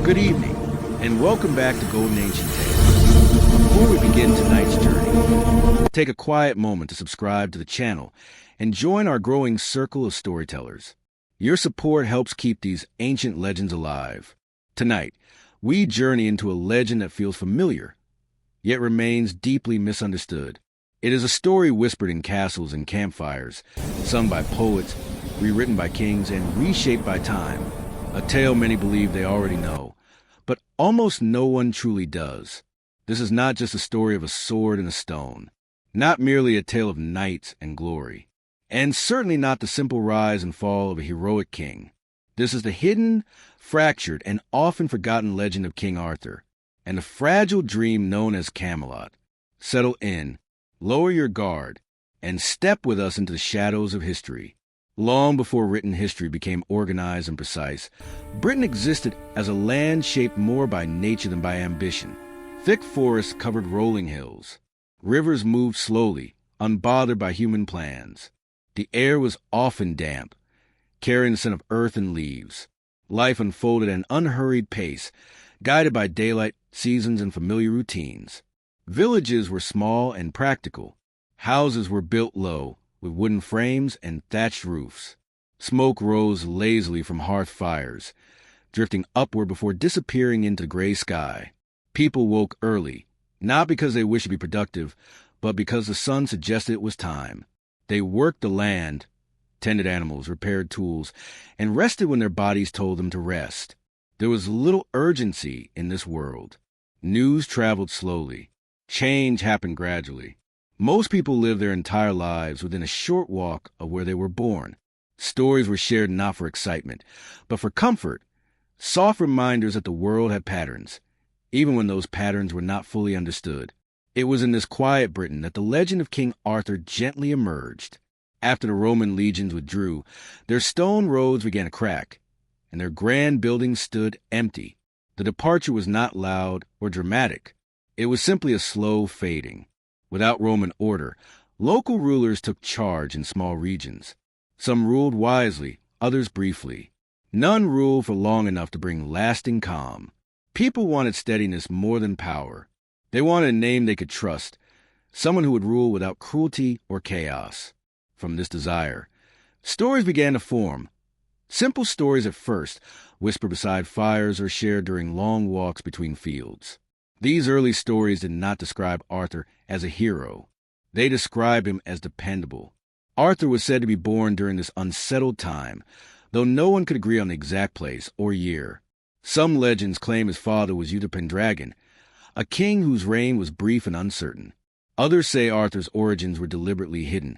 Good evening, and welcome back to Golden Ancient Tales. Before we begin tonight's journey, take a quiet moment to subscribe to the channel and join our growing circle of storytellers. Your support helps keep these ancient legends alive. Tonight, we journey into a legend that feels familiar, yet remains deeply misunderstood. It is a story whispered in castles and campfires, sung by poets, rewritten by kings, and reshaped by time. A tale many believe they already know, but almost no one truly does. This is not just a story of a sword and a stone, not merely a tale of knights and glory, and certainly not the simple rise and fall of a heroic king. This is the hidden, fractured, and often forgotten legend of King Arthur, and the fragile dream known as Camelot. Settle in, lower your guard, and step with us into the shadows of history. Long before written history became organized and precise, Britain existed as a land shaped more by nature than by ambition. Thick forests covered rolling hills. Rivers moved slowly, unbothered by human plans. The air was often damp, carrying the scent of earth and leaves. Life unfolded at an unhurried pace, guided by daylight, seasons, and familiar routines. Villages were small and practical. Houses were built low, with wooden frames and thatched roofs. Smoke rose lazily from hearth fires, drifting upward before disappearing into the gray sky. People woke early, not because they wished to be productive, but because the sun suggested it was time. They worked the land, tended animals, repaired tools, and rested when their bodies told them to rest. There was little urgency in this world. News traveled slowly. Change happened gradually. Most people lived their entire lives within a short walk of where they were born. Stories were shared not for excitement, but for comfort, soft reminders that the world had patterns, even when those patterns were not fully understood. It was in this quiet Britain that the legend of King Arthur gently emerged. After the Roman legions withdrew, their stone roads began to crack, and their grand buildings stood empty. The departure was not loud or dramatic. It was simply a slow fading. Without Roman order, local rulers took charge in small regions. Some ruled wisely, others briefly. None ruled for long enough to bring lasting calm. People wanted steadiness more than power. They wanted a name they could trust, someone who would rule without cruelty or chaos. From this desire, stories began to form. Simple stories at first, whispered beside fires or shared during long walks between fields. These early stories did not describe Arthur as a hero. They described him as dependable. Arthur was said to be born during this unsettled time, though no one could agree on the exact place or year. Some legends claim his father was Uther Pendragon, a king whose reign was brief and uncertain. Others say Arthur's origins were deliberately hidden,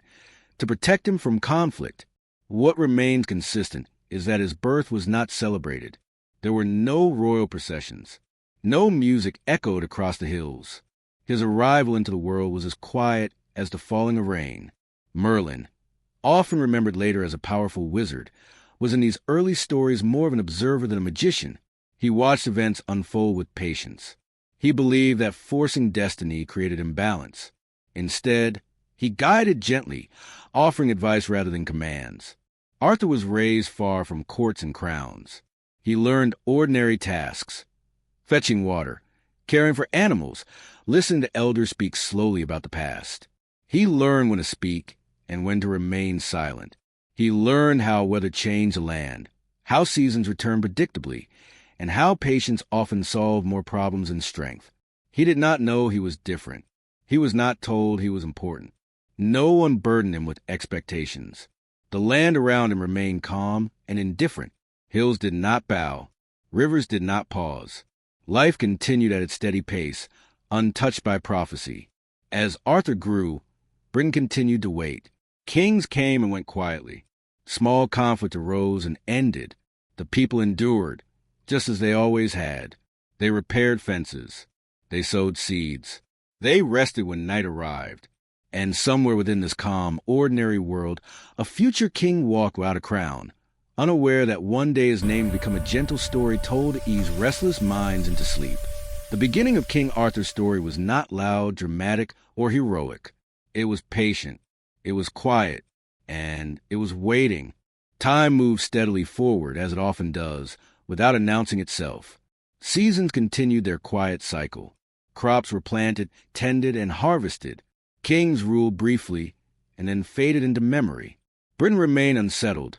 to protect him from conflict. What remains consistent is that his birth was not celebrated. There were no royal processions. No music echoed across the hills. His arrival into the world was as quiet as the falling of rain. Merlin, often remembered later as a powerful wizard, was in these early stories more of an observer than a magician. He watched events unfold with patience. He believed that forcing destiny created imbalance. Instead, he guided gently, offering advice rather than commands. Arthur was raised far from courts and crowns. He learned ordinary tasks: fetching water, caring for animals, listening to elders speak slowly about the past. He learned when to speak and when to remain silent. He learned how weather changed the land, how seasons returned predictably, and how patience often solved more problems than strength. He did not know he was different. He was not told he was important. No one burdened him with expectations. The land around him remained calm and indifferent. Hills did not bow. Rivers did not pause. Life continued at its steady pace, untouched by prophecy. As Arthur grew, Britain continued to wait. Kings came and went quietly. Small conflict arose and ended. The people endured, just as they always had. They repaired fences. They sowed seeds. They rested when night arrived. And somewhere within this calm, ordinary world, a future king walked without a crown, unaware that one day his name would become a gentle story told to ease restless minds into sleep. The beginning of King Arthur's story was not loud, dramatic, or heroic. It was patient. It was quiet. And it was waiting. Time moved steadily forward, as it often does, without announcing itself. Seasons continued their quiet cycle. Crops were planted, tended, and harvested. Kings ruled briefly and then faded into memory. Britain remained unsettled,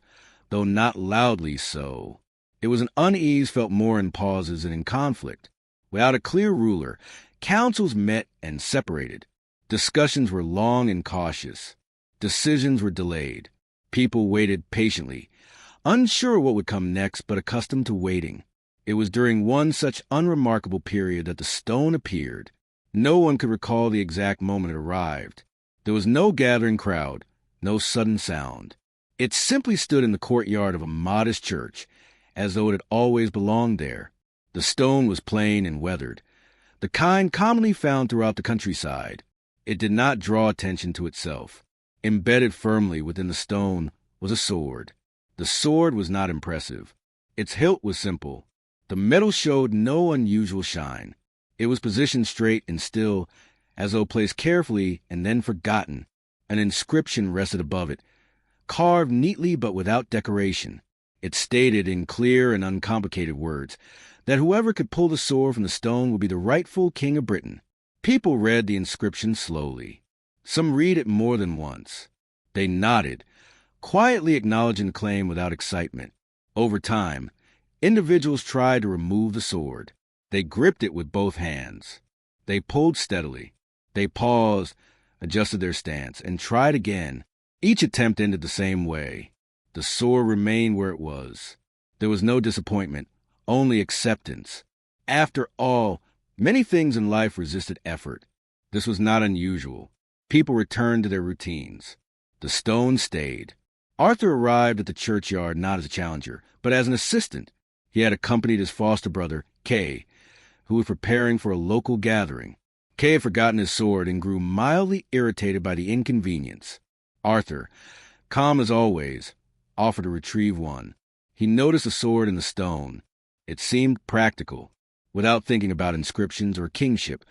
though not loudly so. It was an unease felt more in pauses than in conflict. Without a clear ruler, councils met and separated. Discussions were long and cautious. Decisions were delayed. People waited patiently, unsure what would come next, but accustomed to waiting. It was during one such unremarkable period that the stone appeared. No one could recall the exact moment it arrived. There was no gathering crowd, no sudden sound. It simply stood in the courtyard of a modest church, as though it had always belonged there. The stone was plain and weathered, the kind commonly found throughout the countryside. It did not draw attention to itself. Embedded firmly within the stone was a sword. The sword was not impressive. Its hilt was simple. The metal showed no unusual shine. It was positioned straight and still, as though placed carefully and then forgotten. An inscription rested above it, carved neatly but without decoration. It stated in clear and uncomplicated words that whoever could pull the sword from the stone would be the rightful king of Britain. People read the inscription slowly. Some read it more than once. They nodded, quietly acknowledging the claim without excitement. Over time, individuals tried to remove the sword. They gripped it with both hands. They pulled steadily. They paused, adjusted their stance, and tried again. Each attempt ended the same way. The sword remained where it was. There was no disappointment, only acceptance. After all, many things in life resisted effort. This was not unusual. People returned to their routines. The stone stayed. Arthur arrived at the churchyard not as a challenger, but as an assistant. He had accompanied his foster brother, Kay, who was preparing for a local gathering. Kay had forgotten his sword and grew mildly irritated by the inconvenience. Arthur, calm as always, offered to retrieve one. He noticed the sword in the stone. It seemed practical. Without thinking about inscriptions or kingship,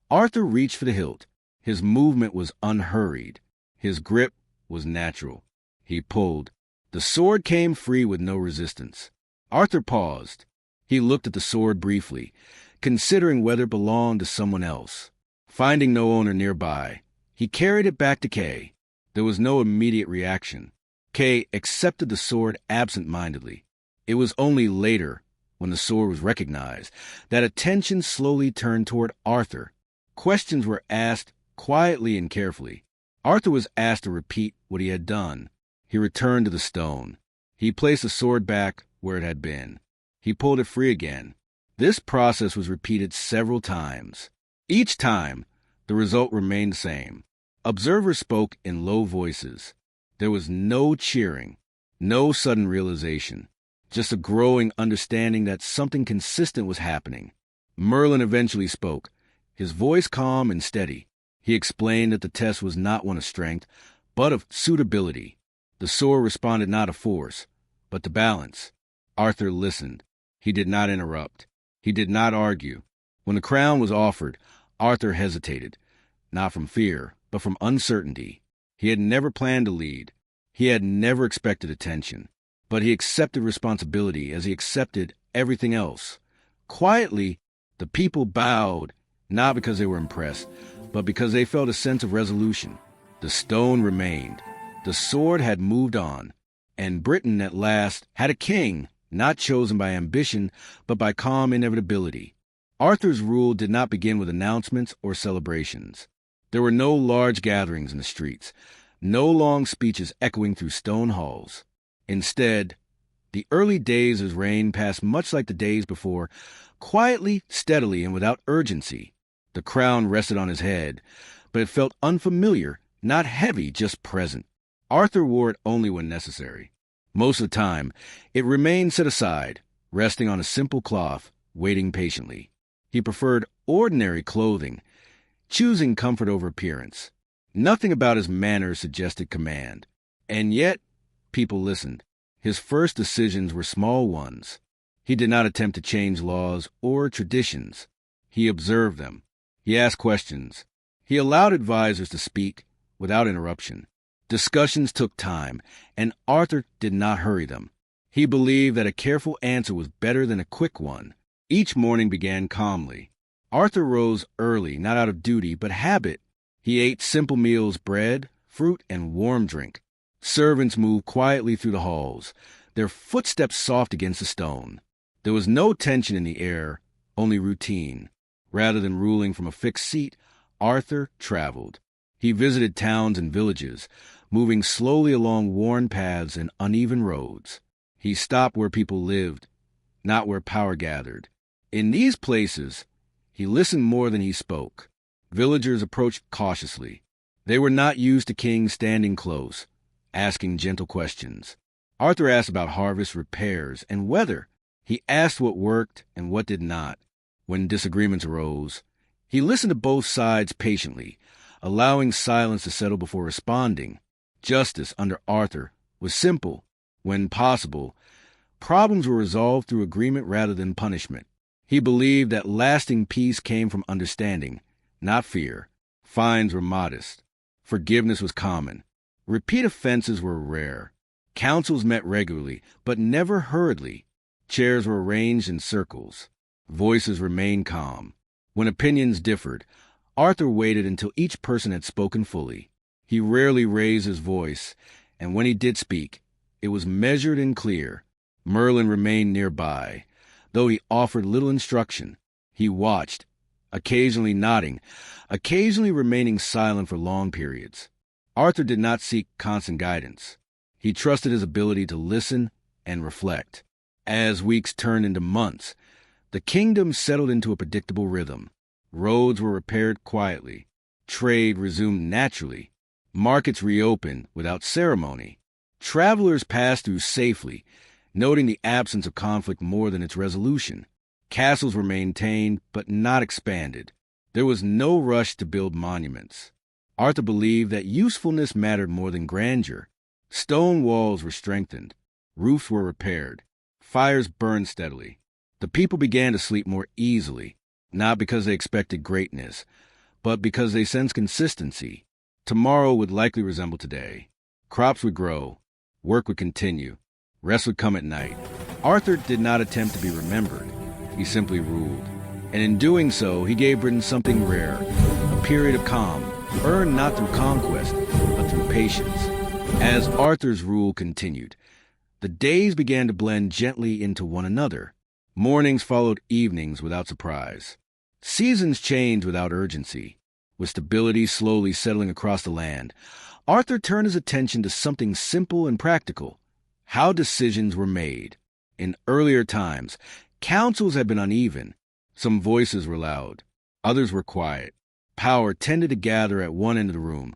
Arthur reached for the hilt. His movement was unhurried. His grip was natural. He pulled. The sword came free with no resistance. Arthur paused. He looked at the sword briefly, considering whether it belonged to someone else. Finding no owner nearby, he carried it back to Kay. There was no immediate reaction. Kay accepted the sword absent-mindedly. It was only later, when the sword was recognized, that attention slowly turned toward Arthur. Questions were asked quietly and carefully. Arthur was asked to repeat what he had done. He returned to the stone. He placed the sword back where it had been. He pulled it free again. This process was repeated several times. Each time, the result remained the same. Observers spoke in low voices. There was no cheering, no sudden realization, just a growing understanding that something consistent was happening. Merlin eventually spoke, his voice calm and steady. He explained that the test was not one of strength, but of suitability. The sword responded not to force, but to balance. Arthur listened. He did not interrupt. He did not argue. When the crown was offered, Arthur hesitated, not from fear, but from uncertainty. He had never planned to lead. He had never expected attention. But he accepted responsibility as he accepted everything else. Quietly, the people bowed, not because they were impressed, but because they felt a sense of resolution. The stone remained. The sword had moved on. And Britain, at last, had a king, not chosen by ambition, but by calm inevitability. Arthur's rule did not begin with announcements or celebrations. There were no large gatherings in the streets, no long speeches echoing through stone halls. Instead, the early days of his reign passed much like the days before, quietly, steadily, and without urgency. The crown rested on his head, but it felt unfamiliar, not heavy, just present. Arthur wore it only when necessary. Most of the time, it remained set aside, resting on a simple cloth, waiting patiently. He preferred ordinary clothing, choosing comfort over appearance. Nothing about his manner suggested command. And yet, people listened. His first decisions were small ones. He did not attempt to change laws or traditions. He observed them. He asked questions. He allowed advisors to speak without interruption. Discussions took time, and Arthur did not hurry them. He believed that a careful answer was better than a quick one. Each morning began calmly. Arthur rose early, not out of duty, but habit. He ate simple meals, bread, fruit, and warm drink. Servants moved quietly through the halls, their footsteps soft against the stone. There was no tension in the air, only routine. Rather than ruling from a fixed seat, Arthur traveled. He visited towns and villages, moving slowly along worn paths and uneven roads. He stopped where people lived, not where power gathered. In these places, he listened more than he spoke. Villagers approached cautiously. They were not used to kings standing close, asking gentle questions. Arthur asked about harvest, repairs, and weather. He asked what worked and what did not. When disagreements arose, he listened to both sides patiently, allowing silence to settle before responding. Justice under Arthur was simple. When possible, problems were resolved through agreement rather than punishment. He believed that lasting peace came from understanding, not fear. Fines were modest. Forgiveness was common. Repeat offenses were rare. Councils met regularly, but never hurriedly. Chairs were arranged in circles. Voices remained calm. When opinions differed, Arthur waited until each person had spoken fully. He rarely raised his voice, and when he did speak, it was measured and clear. Merlin remained nearby. Though he offered little instruction, he watched, occasionally nodding, occasionally remaining silent for long periods. Arthur did not seek constant guidance. He trusted his ability to listen and reflect. As weeks turned into months, the kingdom settled into a predictable rhythm. Roads were repaired quietly. Trade resumed naturally. Markets reopened without ceremony. Travelers passed through safely, noting the absence of conflict more than its resolution. Castles were maintained, but not expanded. There was no rush to build monuments. Arthur believed that usefulness mattered more than grandeur. Stone walls were strengthened. Roofs were repaired. Fires burned steadily. The people began to sleep more easily, not because they expected greatness, but because they sensed consistency. Tomorrow would likely resemble today. Crops would grow. Work would continue. Rest would come at night. Arthur did not attempt to be remembered. He simply ruled. And in doing so, he gave Britain something rare, a period of calm, earned not through conquest, but through patience. As Arthur's rule continued, the days began to blend gently into one another. Mornings followed evenings without surprise. Seasons changed without urgency. With stability slowly settling across the land, Arthur turned his attention to something simple and practical: how decisions were made. In earlier times, councils had been uneven. Some voices were loud, others were quiet. Power tended to gather at one end of the room,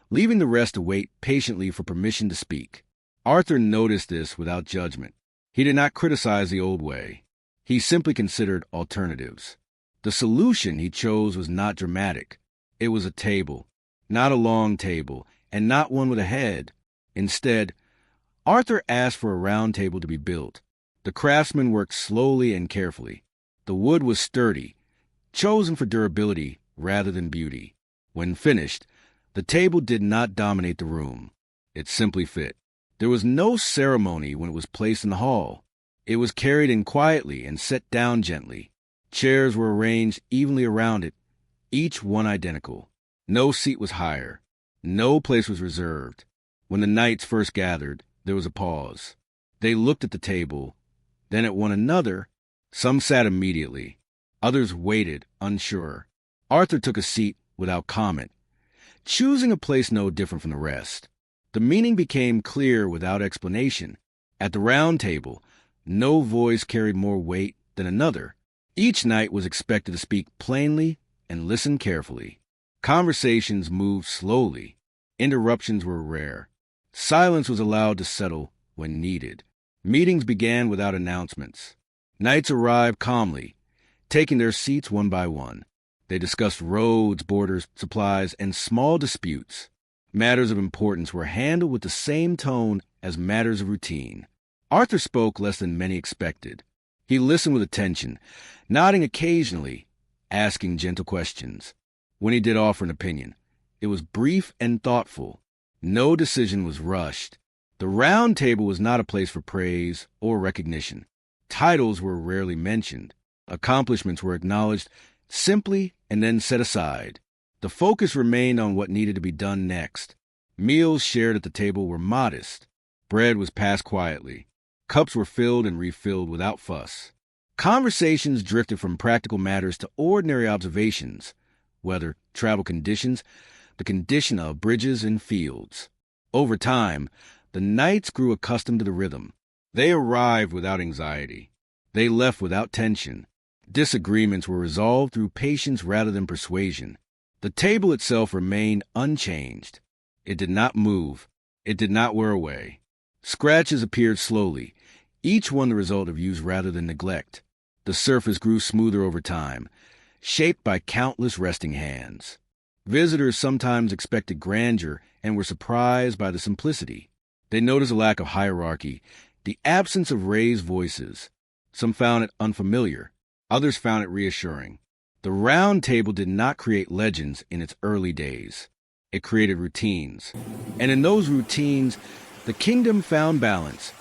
leaving the rest to wait patiently for permission to speak. Arthur noticed this without judgment. He did not criticize the old way. He simply considered alternatives. The solution he chose was not dramatic. It was a table, not a long table, and not one with a head. Instead, Arthur asked for a round table to be built. The craftsman worked slowly and carefully. The wood was sturdy, chosen for durability rather than beauty. When finished, the table did not dominate the room. It simply fit. There was no ceremony when it was placed in the hall. It was carried in quietly and set down gently. Chairs were arranged evenly around it, each one identical. No seat was higher. No place was reserved. When the knights first gathered, there was a pause. They looked at the table, then at one another. Some sat immediately. Others waited, unsure. Arthur took a seat without comment, choosing a place no different from the rest. The meaning became clear without explanation. At the round table, no voice carried more weight than another. Each knight was expected to speak plainly and listen carefully. Conversations moved slowly. Interruptions were rare. Silence was allowed to settle when needed. Meetings began without announcements. Knights arrived calmly, taking their seats one by one. They discussed roads, borders, supplies, and small disputes. Matters of importance were handled with the same tone as matters of routine. Arthur spoke less than many expected. He listened with attention, nodding occasionally, asking gentle questions. When he did offer an opinion, it was brief and thoughtful. No decision was rushed. The round table was not a place for praise or recognition. Titles were rarely mentioned. Accomplishments were acknowledged simply and then set aside. The focus remained on what needed to be done next. Meals shared at the table were modest. Bread was passed quietly. Cups were filled and refilled without fuss. Conversations drifted from practical matters to ordinary observations, weather, travel conditions, the condition of bridges and fields. Over time, the knights grew accustomed to the rhythm. They arrived without anxiety. They left without tension. Disagreements were resolved through patience rather than persuasion. The table itself remained unchanged. It did not move. It did not wear away. Scratches appeared slowly, each one the result of use rather than neglect. The surface grew smoother over time, shaped by countless resting hands. Visitors sometimes expected grandeur and were surprised by the simplicity. They noticed a lack of hierarchy, the absence of raised voices. Some found it unfamiliar. Others found it reassuring. The Round Table did not create legends in its early days. It created routines. And in those routines, the kingdom found balance,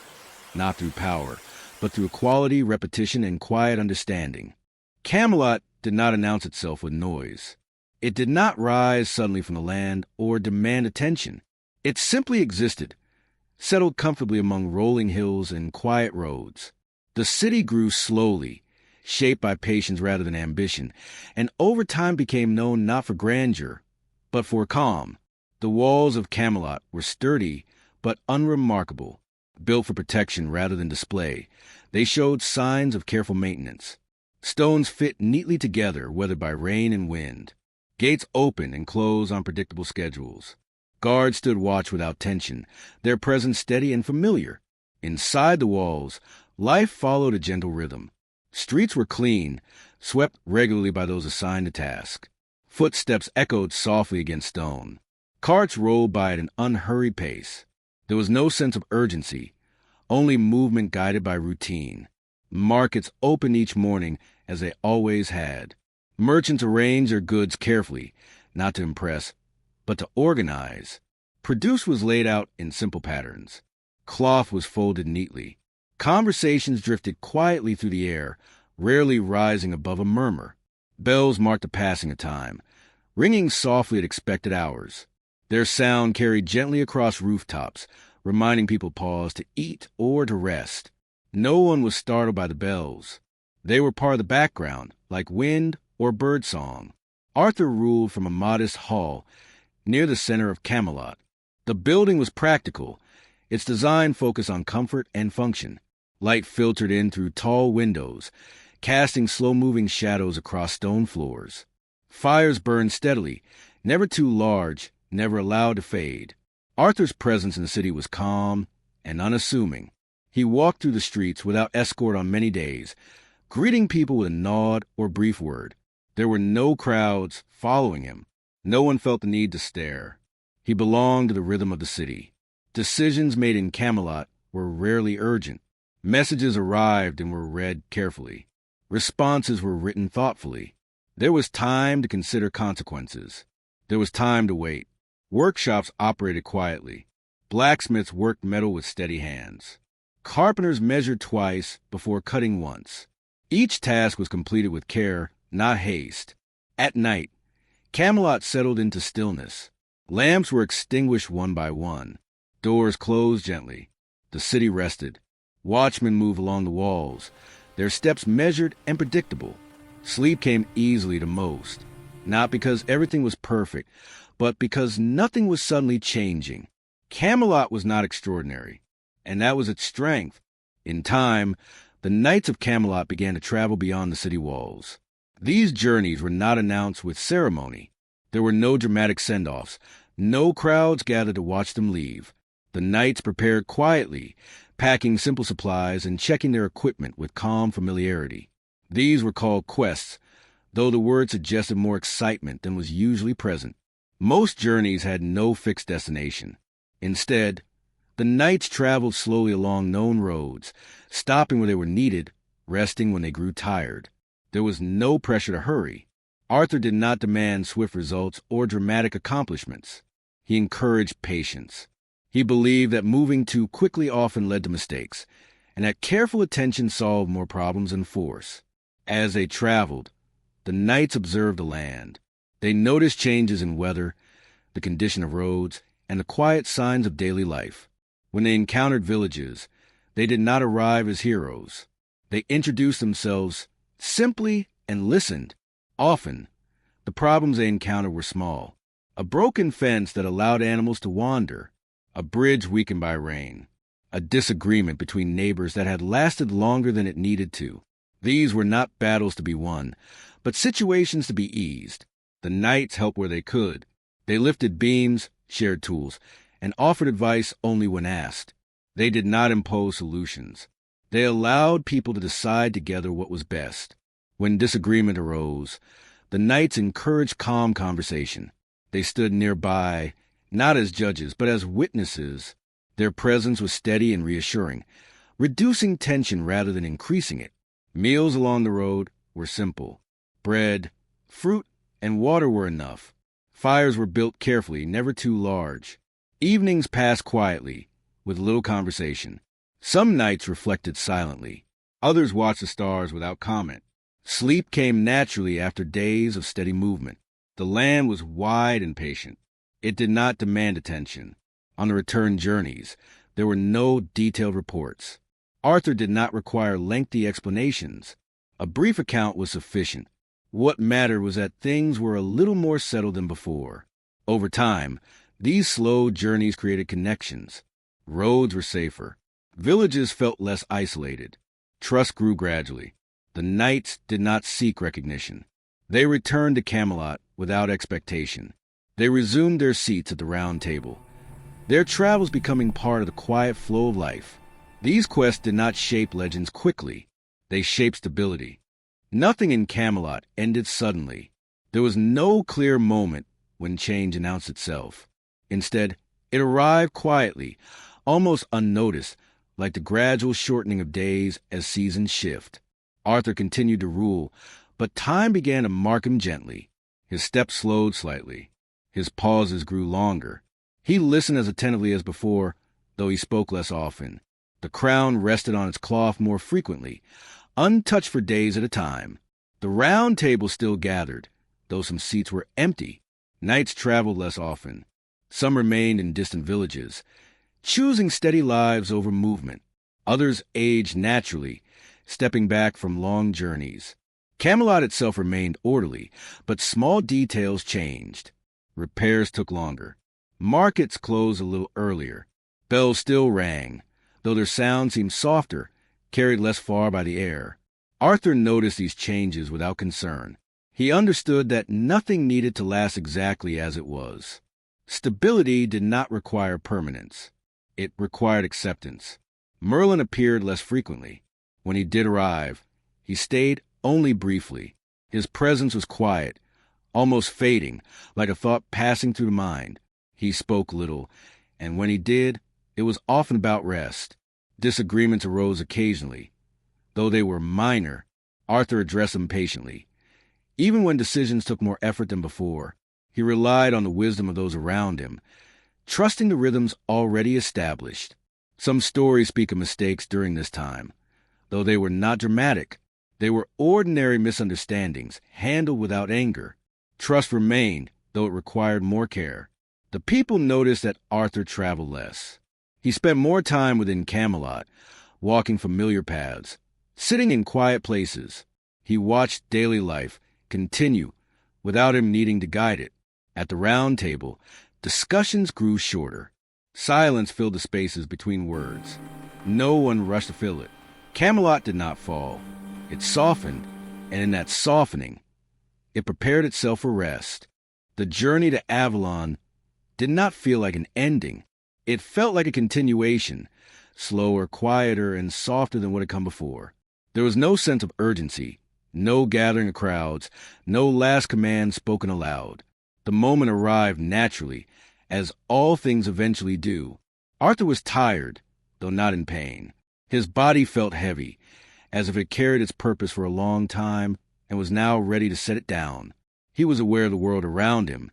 not through power, but through quality, repetition, and quiet understanding. Camelot did not announce itself with noise. It did not rise suddenly from the land or demand attention. It simply existed, settled comfortably among rolling hills and quiet roads. The city grew slowly, shaped by patience rather than ambition, and over time became known not for grandeur, but for calm. The walls of Camelot were sturdy but unremarkable, built for protection rather than display. They showed signs of careful maintenance. Stones fit neatly together, weathered by rain and wind. Gates opened and closed on predictable schedules. Guards stood watch without tension, their presence steady and familiar. Inside the walls, life followed a gentle rhythm. Streets were clean, swept regularly by those assigned to task. Footsteps echoed softly against stone. Carts rolled by at an unhurried pace. There was no sense of urgency, only movement guided by routine. Markets opened each morning as they always had. Merchants arranged their goods carefully, not to impress, but to organize. Produce was laid out in simple patterns. Cloth was folded neatly. Conversations drifted quietly through the air, rarely rising above a murmur. Bells marked the passing of time, ringing softly at expected hours. Their sound carried gently across rooftops, reminding people pause to eat or to rest. No one was startled by the bells. They were part of the background, like wind or birdsong. Arthur ruled from a modest hall near the center of Camelot. The building was practical, its design focused on comfort and function. Light filtered in through tall windows, casting slow-moving shadows across stone floors. Fires burned steadily, never too large, never allowed to fade. Arthur's presence in the city was calm and unassuming. He walked through the streets without escort on many days, greeting people with a nod or brief word. There were no crowds following him. No one felt the need to stare. He belonged to the rhythm of the city. Decisions made in Camelot were rarely urgent. Messages arrived and were read carefully. Responses were written thoughtfully. There was time to consider consequences. There was time to wait. Workshops operated quietly. Blacksmiths worked metal with steady hands. Carpenters measured twice before cutting once. Each task was completed with care, not haste. At night, Camelot settled into stillness. Lamps were extinguished one by one. Doors closed gently. The city rested. Watchmen moved along the walls, their steps measured and predictable. Sleep came easily to most, not because everything was perfect, but because nothing was suddenly changing. Camelot was not extraordinary, and that was its strength. In time, the Knights of Camelot began to travel beyond the city walls. These journeys were not announced with ceremony. There were no dramatic send-offs. No crowds gathered to watch them leave. The knights prepared quietly, packing simple supplies and checking their equipment with calm familiarity. These were called quests, though the word suggested more excitement than was usually present. Most journeys had no fixed destination. Instead, the knights traveled slowly along known roads, stopping where they were needed, resting when they grew tired. There was no pressure to hurry. Arthur did not demand swift results or dramatic accomplishments. He encouraged patience. He believed that moving too quickly often led to mistakes, and that careful attention solved more problems than force. As they traveled, the knights observed the land. They noticed changes in weather, the condition of roads, and the quiet signs of daily life. When they encountered villages, they did not arrive as heroes. They introduced themselves simply and listened. Often, the problems they encountered were small. A broken fence that allowed animals to wander, a bridge weakened by rain, a disagreement between neighbors that had lasted longer than it needed to. These were not battles to be won, but situations to be eased. The knights helped where they could. They lifted beams, shared tools, and offered advice only when asked. They did not impose solutions. They allowed people to decide together what was best. When disagreement arose, the knights encouraged calm conversation. They stood nearby, not as judges, but as witnesses. Their presence was steady and reassuring, reducing tension rather than increasing it. Meals along the road were simple. Bread, fruit, and water were enough. Fires were built carefully, never too large. Evenings passed quietly, with little conversation. Some nights reflected silently. Others watched the stars without comment. Sleep came naturally after days of steady movement. The land was wide and patient. It did not demand attention. On the return journeys, there were no detailed reports. Arthur did not require lengthy explanations. A brief account was sufficient. What mattered was that things were a little more settled than before. Over time, these slow journeys created connections. Roads were safer. Villages felt less isolated. Trust grew gradually. The knights did not seek recognition. They returned to Camelot without expectation. They resumed their seats at the round table, their travels becoming part of the quiet flow of life. These quests did not shape legends quickly. They shaped stability. Nothing in Camelot ended suddenly. There was no clear moment when change announced itself. Instead, it arrived quietly, almost unnoticed, like the gradual shortening of days as seasons shift. Arthur continued to rule, but time began to mark him gently. His steps slowed slightly. His pauses grew longer. He listened as attentively as before, though he spoke less often. The crown rested on its cloth more frequently, untouched for days at a time. The round table still gathered, though some seats were empty. Knights traveled less often. Some remained in distant villages, choosing steady lives over movement. Others aged naturally, stepping back from long journeys. Camelot itself remained orderly, but small details changed. Repairs took longer. Markets closed a little earlier. Bells still rang, though their sound seemed softer, carried less far by the air. Arthur noticed these changes without concern. He understood that nothing needed to last exactly as it was. Stability did not require permanence. It required acceptance. Merlin appeared less frequently. When he did arrive, he stayed only briefly. His presence was quiet, almost fading, like a thought passing through the mind. He spoke little, and when he did, it was often about rest. Disagreements arose occasionally. Though they were minor, Arthur addressed them patiently. Even when decisions took more effort than before, he relied on the wisdom of those around him, trusting the rhythms already established. Some stories speak of mistakes during this time. Though they were not dramatic, they were ordinary misunderstandings, handled without anger. Trust remained, though it required more care. The people noticed that Arthur traveled less. He spent more time within Camelot, walking familiar paths, sitting in quiet places. He watched daily life continue without him needing to guide it. At the round table, discussions grew shorter. Silence filled the spaces between words. No one rushed to fill it. Camelot did not fall. It softened, and in that softening, it prepared itself for rest. The journey to Avalon did not feel like an ending. It felt like a continuation, slower, quieter, and softer than what had come before. There was no sense of urgency, no gathering of crowds, no last command spoken aloud. The moment arrived naturally, as all things eventually do. Arthur was tired, though not in pain. His body felt heavy, as if it carried its purpose for a long time and was now ready to set it down. He was aware of the world around him,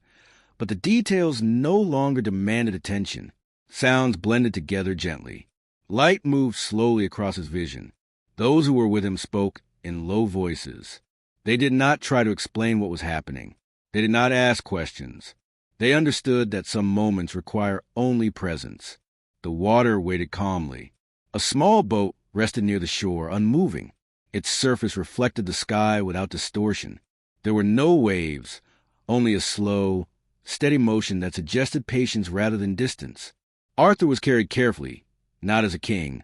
but the details no longer demanded attention. Sounds blended together gently. Light moved slowly across his vision. Those who were with him spoke in low voices. They did not try to explain what was happening. They did not ask questions. They understood that some moments require only presence. The water waited calmly. A small boat rested near the shore, unmoving. Its surface reflected the sky without distortion. There were no waves, only a slow, steady motion that suggested patience rather than distance. Arthur was carried carefully, not as a king,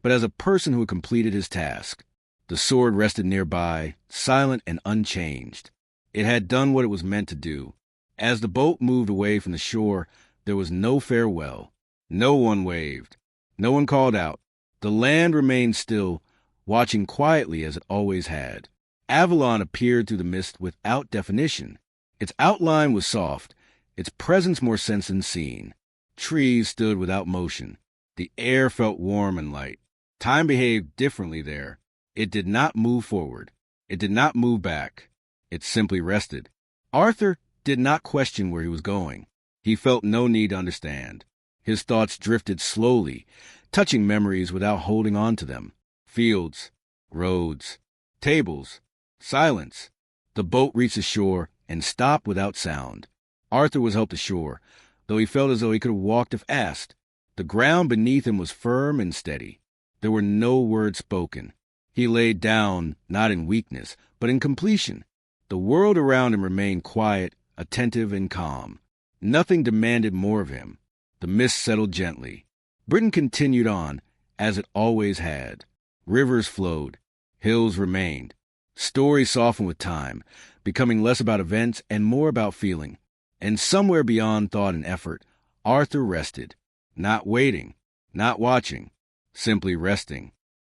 but as a person who had completed his task. The sword rested nearby, silent and unchanged. It had done what it was meant to do. As the boat moved away from the shore, there was no farewell. No one waved. No one called out. The land remained still, watching quietly as it always had. Avalon appeared through the mist without definition. Its outline was soft, its presence more sense than seen. Trees stood without motion. The air felt warm and light. Time behaved differently there. It did not move forward. It did not move back. It simply rested. Arthur did not question where he was going. He felt no need to understand. His thoughts drifted slowly, touching memories without holding on to them. Fields, roads, tables, silence. The boat reached the shore and stopped without sound. Arthur was helped ashore, though he felt as though he could have walked if asked. The ground beneath him was firm and steady. There were no words spoken. He laid down, not in weakness, but in completion. The world around him remained quiet, attentive, and calm. Nothing demanded more of him. The mist settled gently. Britain continued on, as it always had. Rivers flowed. Hills remained. Stories softened with time, becoming less about events and more about feeling. And somewhere beyond thought and effort, Arthur rested, not waiting, not watching, simply resting.